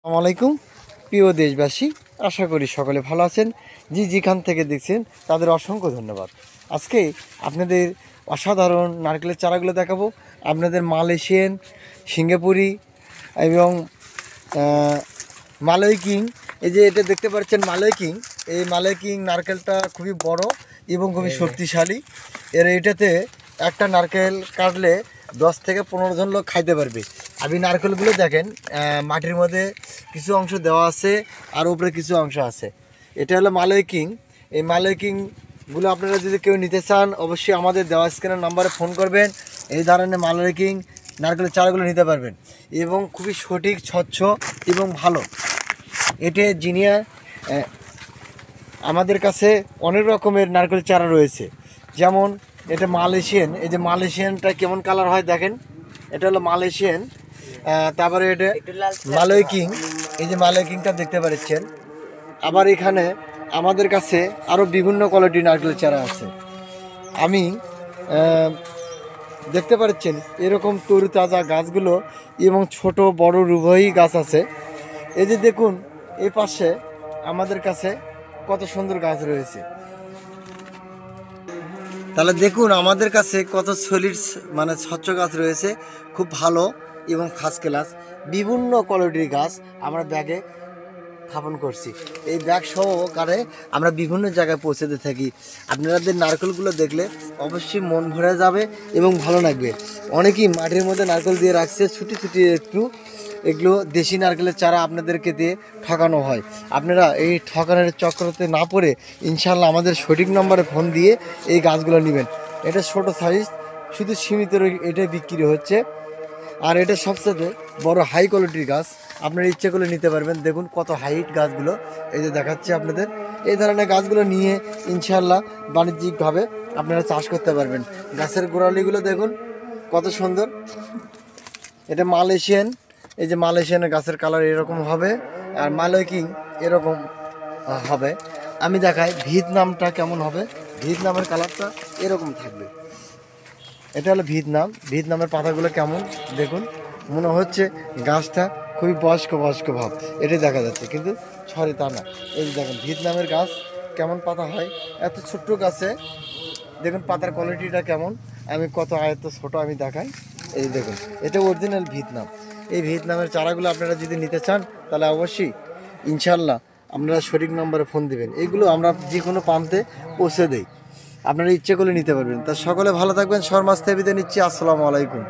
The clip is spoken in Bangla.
আসসালামু আলাইকুম প্রিয় দেশবাসী, আশা করি সকলে ভালো আছেন। যেখান থেকে দেখছেন তাদের অসংখ্য ধন্যবাদ। আজকে আপনাদের অসাধারণ নারকেলের চারাগুলো দেখাবো। আপনাদের মালয়েশিয়ান, সিঙ্গাপুরি এবং মালয় কিং, এই যে এটা দেখতে পাচ্ছেন মালয় কিং। এই মালয় কিং নারকেলটা খুবই বড় এবং খুবই শক্তিশালী। এটাতে একটা নারকেল কাটলে 10 থেকে 15 জন লোক খাইতে পারবে। আপনি নারকেলগুলো দেখেন, মাটির মধ্যে কিছু অংশ দেওয়া আছে আর উপরে কিছু অংশ আছে। এটা হলো মালয় কিং। এই মালয় কিংগুলো আপনারা যদি কেউ নিতে চান, অবশ্যই আমাদের দেওয়া স্ক্রিনের নাম্বারে ফোন করবেন। এই ধরনের মালয় কিং নারকেলের চারাগুলো নিতে পারবেন এবং খুবই সঠিক, স্বচ্ছ এবং ভালো। এটা জিনিয়া আমাদের কাছে অনেক রকমের নারকেল চারা রয়েছে। যেমন এটা মালয়েশিয়ান, এই যে মালয়েশিয়ানটা কেমন কালার হয় দেখেন, এটা হলো মালয়েশিয়ান। তারপরে এটা মালয় কিং, এই যে মালয় কিংটা দেখতে পাচ্ছেন। আবার এখানে আমাদের কাছে আরও বিভিন্ন কোয়ালিটির নারকেল চারা আছে। আমি দেখতে পাচ্ছেন এরকম তরুতাজা গাছগুলো এবং ছোট বড় উভয়ই গাছ আছে। এই যে দেখুন, এই পাশে আমাদের কাছে কত সুন্দর গাছ রয়েছে। তাহলে দেখুন আমাদের কাছে কত সলিড মানে স্বচ্ছ গাছ রয়েছে, খুব ভালো এবং ফার্স্ট ক্লাস বিভিন্ন কোয়ালিটির গাছ আমরা ব্যাগে স্থাপন করছি। এই ব্যাগ সহকারে আমরা বিভিন্ন জায়গায় পৌঁছাতে থাকি। আপনাদের নারকেলগুলো দেখলে অবশ্যই মন ভরে যাবে এবং ভালো লাগবে। অনেকেই মাটির মধ্যে নারকেল দিয়ে রাখছে ছুটি ছুটি একটু, এগুলো দেশি নারকেলের চারা আপনাদেরকে দিয়ে ঠকানো হয়। আপনারা এই ঠকানোর চক্রতে না পড়ে ইনশাল্লাহ আমাদের সঠিক নম্বরে ফোন দিয়ে এই গাছগুলো নেবেন। এটা ছোটো সাইজ, শুধু সীমিত এটাই বিক্রি হচ্ছে। আর এটা সবচেয়ে বড় হাই কোয়ালিটির গাছ, আপনারা ইচ্ছে করলে নিতে পারবেন। দেখুন কত হাইট গাছগুলো, এই যে দেখাচ্ছে আপনাদের। এই ধরনের গাছগুলো নিয়ে ইনশাল্লাহ বাণিজ্যিকভাবে আপনারা চাষ করতে পারবেন। গাছের গোড়ালিগুলো দেখুন কত সুন্দর। এটা মালয়েশিয়ান, এই যে মালয়েশিয়ানের গাছের কালার এরকম হবে, আর মালয় কিং এরকম হবে। আমি দেখাই ভিয়েতনামটা কেমন হবে। ভিয়েতনামের কালারটা এরকম থাকবে। এটা হলো ভিয়েতনামের পাতাগুলো কেমন দেখুন, মনে হচ্ছে গাছটা খুবই বয়স্ক ভাব, এটাই দেখা যাচ্ছে, কিন্তু সরি তা না। এই যে দেখুন ভিয়েতনামের গাছ কেমন পাতা হয়, এত ছোট্ট গাছে দেখুন পাতার কোয়ালিটিটা কেমন। আমি কত আয়ত্ত ছোট আমি দেখাই। এই দেখুন এটা অরিজিনাল ভিয়েতনাম। এই ভিয়েতনামের চারাগুলো আপনারা যদি নিতে চান তাহলে অবশ্যই ইনশাল্লাহ আপনারা সঠিক নম্বরে ফোন দেবেন। এইগুলো আমরা যে কোনো প্রান্তে পৌঁছে দেই, আপনারা ইচ্ছে করলে নিতে পারবেন। তা সকলে ভালো থাকবেন। শর্মাস থেকে বিদায় নিচ্ছি। আসসালামু আলাইকুম।